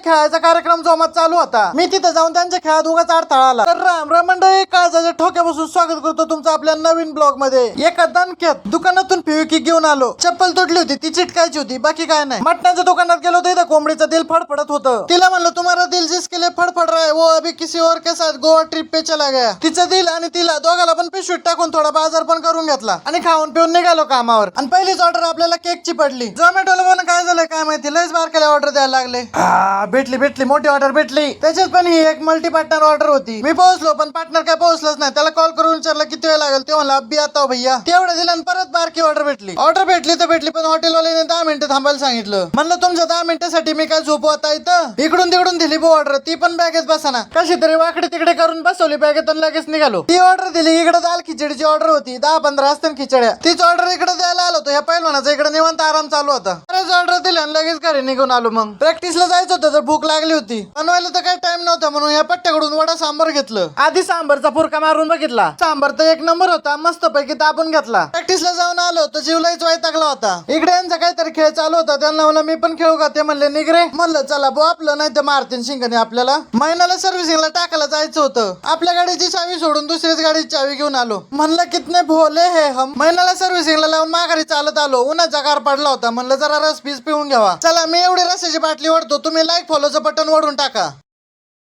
खेळायचा कार्यक्रम जोमात चालू होता. मी तिथे जाऊन त्यांच्या खेळात उगाच अडथळा आला. तर राम मंडळी, काळजाच्या ठोक्यापासून स्वागत करतो तुमचं आपल्या नवीन ब्लॉग मध्ये. एका दणक्यात दुकानातून फेविक्विक घेऊन आलो. चप्पल तुटली होती, ती चिटकायची होती, बाकी काय नाही. मटणाच्या दुकानात गेलो होतो, इथं कोंबडीचं दिल फडफडत होतं. तिला म्हणलं तुम्हाला दिल जिसके लिए फडफड रहा है वो अभी किसी और के साथ गोवा ट्रिप पे चला गया. तिचं दिल आणि तिला दोघाला पण पिशवीत टाकून थोडा बाजार पण करून घेतला आणि खाऊन पिऊन निघालो कामावर. आणि पहिलीच ऑर्डर आपल्याला केकची पडली. झोमॅटोला पण काय झालं काय माहिती, लयच बारकाले ऑर्डर द्यायला लागले. भेटली मोठी ऑर्डर भेटली. त्याच्यात पण ही एक मल्टी पार्टनर ऑर्डर होती. मी पोहोचलो पण पार्टनर काय पोहोचलंच नाही. त्याला कॉल करून विचारलं किती वेळ लागेल, ते म्हणला अब्बी आता भैया. तेवढं दिलं आणि परत बारकी ऑर्डर भेटली. ऑर्डर भेटली तर भेटली, पण हॉटेलवाल्याने 10 मिनिटं थांबायला सांगितलं. म्हणलं तुमच्या 10 मिनिटांसाठी मी काय झोपू आता इथं. इकडून तिकडून दिली बो ऑर्डर, ती पण बॅगेत बसाना. कशी तरी वाकडे तिकडे करून बसवली बॅगेत आणि लगेच निघालो. ती ऑर्डर दिली. इकडे दाल खिचडीची ऑर्डर होती, 10-15 असतात खिचड्या. तीच ऑर्डर इकडे द्यायला आलो होतो. ह्या पहिलवानाचा इकडे निवांत आराम चालू होता. बरेच ऑर्डर दिले आणि लगेच घरी निघून आलो. मग प्रॅक्टिसला जायचं होतं तर भूक लागली होती. बनवायला तर काही टाइम नव्हता म्हणून या पट्ट्याकडून वडा सांबर घेतलं. आधी सांबरचा फुरका मारून बघितला. सांबर तर एक नंबर होता, मस्त पैकी दाबून घेतला. प्रॅक्टिसला जाऊन आलो तर जीवलाच वैतागला होता. इकडे यांचा काहीतरी खेळ चालू होता. त्यांना म्हणलं मी पण खेळू का, ते म्हणले निघरे. म्हणलं चला बो, आपलं नाही तर मारतीन शिंगाने आपल्याला. महिन्याला सर्व्हिसिंगला टाकायला जायचं होतं. आपल्या गाडीची चावी सोडून दुसरीच गाडीची चावी घेऊन आलो. म्हणलं कितने भोले हे हम. महिन्याला सर्व्हिसिंगला लावून माघारी चालत आलो. उन्हाचा गार पडला होता. म्हणलं जरा रस पीस पिऊन घ्यावा. चला मी एवढी रसाची बाटली ओढतो, तुम्ही लाईक फॉलोचं बटन ओढून टाका.